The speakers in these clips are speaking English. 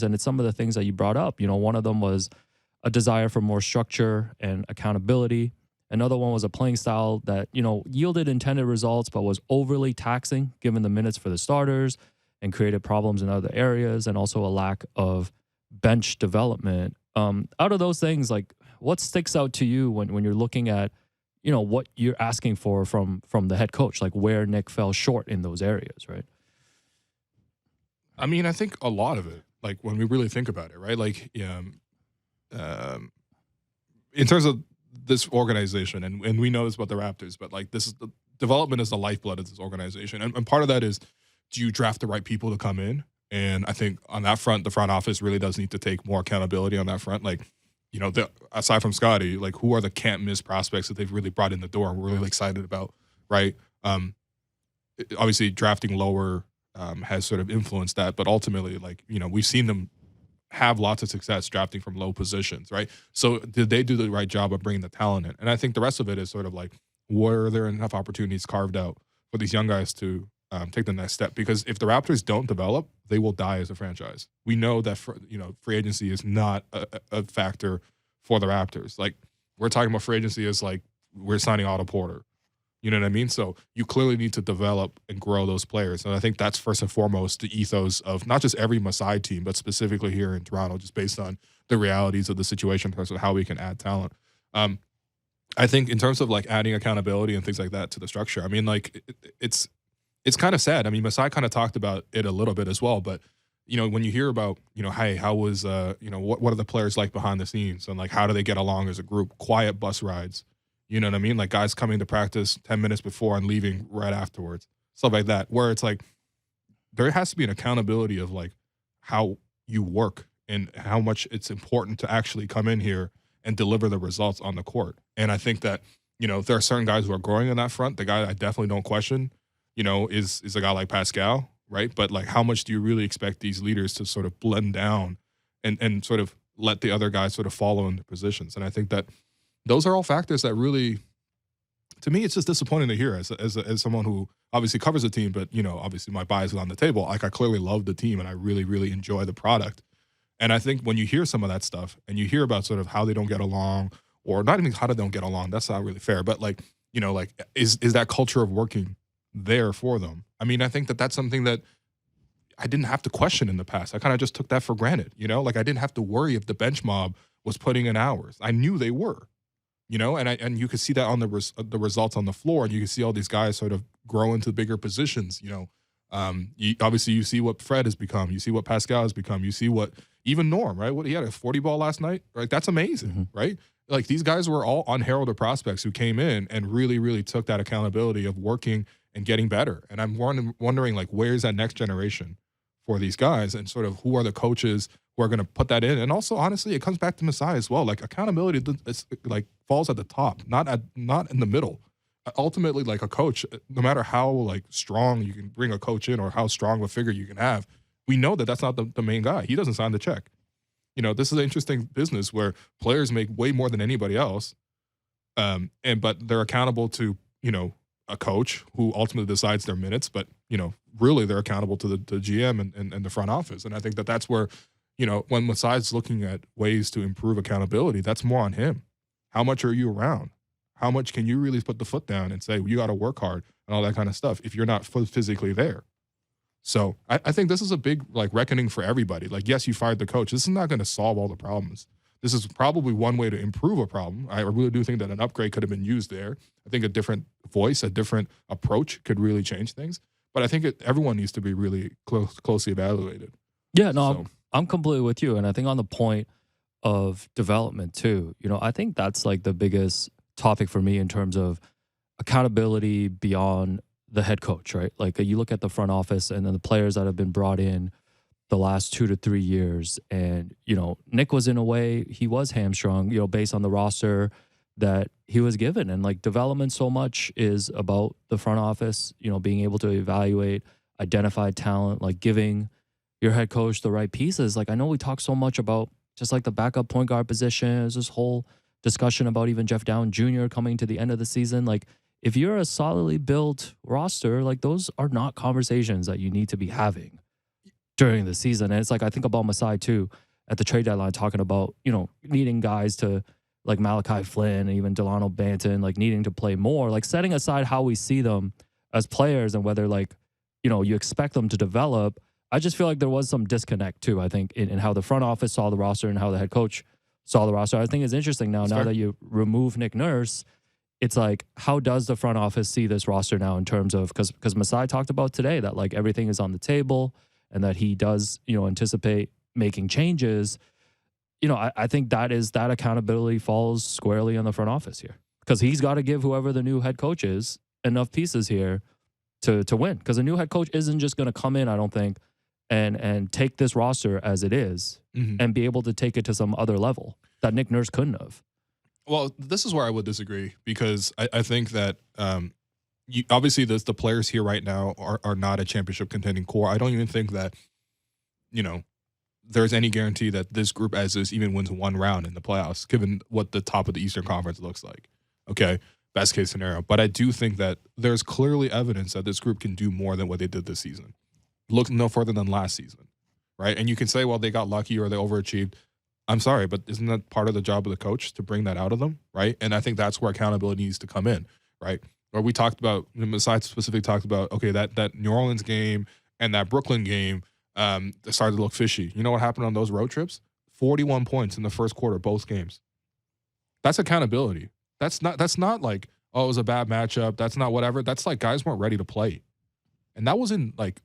And it's some of the things that you brought up. One of them was a desire for more structure and accountability. Another one was a playing style that, yielded intended results, but was overly taxing given the minutes for the starters and created problems in other areas, and also a lack of bench development. Out of those things, like, what sticks out to you when you're looking at, what you're asking for from the head coach, like where Nick fell short in those areas, right? I mean, I think a lot of it, like when we really think about it, right? Like, um, in terms of this organization, and we know this about the Raptors, but like this is the development is the lifeblood of this organization. And part of that is, do you draft the right people to come in? And I think on that front, the front office really does need to take more accountability on that front. Like, aside from Scotty, like who are the can't miss prospects that they've really brought in the door and we're really excited about, right? Obviously drafting lower has sort of influenced that, but ultimately, like, we've seen them have lots of success drafting from low positions, right? So did they do the right job of bringing the talent in? And I think the rest of it is sort of like, were there enough opportunities carved out for these young guys to take the next step? Because if the Raptors don't develop, they will die as a franchise. We know that free agency is not a factor for the Raptors. Like, we're talking about free agency as like we're signing Otto Porter. You know what I mean? So you clearly need to develop and grow those players. And I think that's first and foremost the ethos of not just every Masai team, but specifically here in Toronto, just based on the realities of the situation in terms of how we can add talent. I think in terms of like adding accountability and things like that to the structure, I mean, like it's kind of sad. I mean, Masai kind of talked about it a little bit as well, but when you hear about, hey, how was, what are the players like behind the scenes, and like, how do they get along as a group? Quiet bus rides. You know what I mean? Like guys coming to practice 10 minutes before and leaving right afterwards. Stuff like that, where it's like there has to be an accountability of like how you work and how much it's important to actually come in here and deliver the results on the court. And I think that, there are certain guys who are growing on that front. The guy I definitely don't question, is a guy like Pascal, right? But like, how much do you really expect these leaders to sort of blend down and sort of let the other guys sort of follow in their positions? And I think that those are all factors that really, to me, it's just disappointing to hear as someone who obviously covers the team, but, obviously my bias is on the table. Like, I clearly love the team and I really, really enjoy the product. And I think when you hear some of that stuff and you hear about sort of how they don't get along, or not even how they don't get along, that's not really fair, but like, is that culture of working there for them? I mean, I think that that's something that I didn't have to question in the past. I kind of just took that for granted, like I didn't have to worry if the bench mob was putting in hours. I knew they were. And you could see that on the results on the floor, and you can see all these guys sort of grow into bigger positions. Obviously you see what Fred has become, you see what Pascal has become, you see what even Norm, right? What he had a 40 ball last night, right? That's amazing, right? Like these guys were all unheralded prospects who came in and really, really took that accountability of working and getting better. And I'm wondering like, where's that next generation for these guys, and sort of who are the coaches who are going to put that in? And also, honestly, it comes back to Masai as well. Like accountability, it's like falls at the top, not in the middle. Ultimately, like a coach, no matter how like strong you can bring a coach in or how strong of a figure you can have, we know that that's not the main guy. He doesn't sign the check. This is an interesting business where players make way more than anybody else, but they're accountable to a coach who ultimately decides their minutes. But really they're accountable to the GM and the front office. And I think that that's where when Masai's looking at ways to improve accountability, that's more on him. How much are you around? How much can you really put the foot down and say, well, you got to work hard and all that kind of stuff if you're not physically there? So I think this is a big like reckoning for everybody. Like, yes, you fired the coach. This is not going to solve all the problems. This is probably one way to improve a problem. I really do think that an upgrade could have been used there. I think a different voice, a different approach could really change things. But I think everyone needs to be really closely evaluated. Yeah, no, I'm completely with you. And I think on the point of development too, I think that's like the biggest topic for me in terms of accountability beyond the head coach, right? Like you look at the front office and then the players that have been brought in the last 2 to 3 years. And, Nick was in a way, he was hamstrung, based on the roster that he was given. And like development so much is about the front office, being able to evaluate, identify talent, like giving your head coach the right pieces. Like I know we talk so much about just like the backup point guard position. There's this whole discussion about even Jeff Downs Jr. coming to the end of the season. Like if you're a solidly built roster, like those are not conversations that you need to be having. during the season. And it's like, I think about Masai too at the trade deadline, talking about, needing guys to like Malachi Flynn and even Delano Banton, like needing to play more, like setting aside how we see them as players and whether like, you expect them to develop. I just feel like there was some disconnect too, I think, in how the front office saw the roster and how the head coach saw the roster. I think it's interesting now that you remove Nick Nurse, it's like, how does the front office see this roster now in terms of, because Masai talked about today that like everything is on the table and that he does, anticipate making changes. I think that accountability falls squarely on the front office here, because he's got to give whoever the new head coach is enough pieces here to win. Because a new head coach isn't just going to come in, I don't think, and take this roster as it is and be able to take it to some other level that Nick Nurse couldn't have. Well, this is where I would disagree, because I think that obviously the players here right now are not a championship contending core. I don't even think that, there's any guarantee that this group as is even wins one round in the playoffs, given what the top of the Eastern Conference looks like. Okay, best case scenario. But I do think that there's clearly evidence that this group can do more than what they did this season. Look no further than last season, right? And you can say, well, they got lucky or they overachieved. I'm sorry, but isn't that part of the job of the coach to bring that out of them, right? And I think that's where accountability needs to come in, right? Or we talked about, Masai specifically talked about, okay, that New Orleans game and that Brooklyn game started to look fishy. You know what happened on those road trips? 41 points in the first quarter, both games. That's accountability. That's not like, oh, it was a bad matchup. That's not whatever. That's like guys weren't ready to play. And that was in like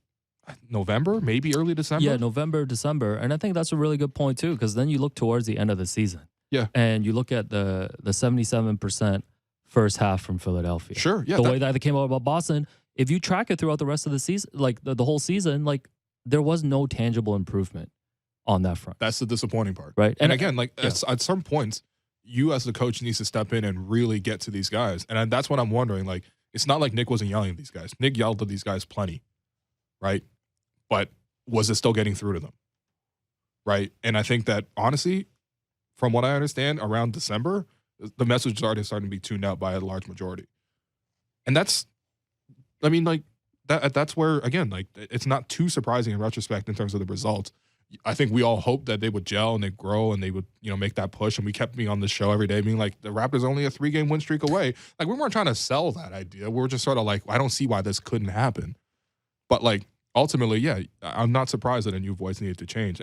November, maybe early December. Yeah, November, December. And I think that's a really good point too, because then you look towards the end of the season. Yeah. And you look at the 77% first half from Philadelphia. Sure. Yeah. The way that they came out about Boston, if you track it throughout the rest of the season, like the whole season, like there was no tangible improvement on that front. That's the disappointing part. Right. And again, like at some points, you as the coach needs to step in and really get to these guys. And that's what I'm wondering. Like, it's not like Nick wasn't yelling at these guys. Nick yelled at these guys plenty, right? But was it still getting through to them? Right. And I think that honestly, from what I understand, around December, the message is already starting to be tuned out by a large majority. And that's where, again, like it's not too surprising in retrospect in terms of the results. I think we all hoped that they would gel and they'd grow and they would, make that push. And we kept being on the show every day being like, the Raptors are only a 3-game win streak away. Like, we weren't trying to sell that idea. We were just sort of like, I don't see why this couldn't happen. But like, ultimately, yeah, I'm not surprised that a new voice needed to change.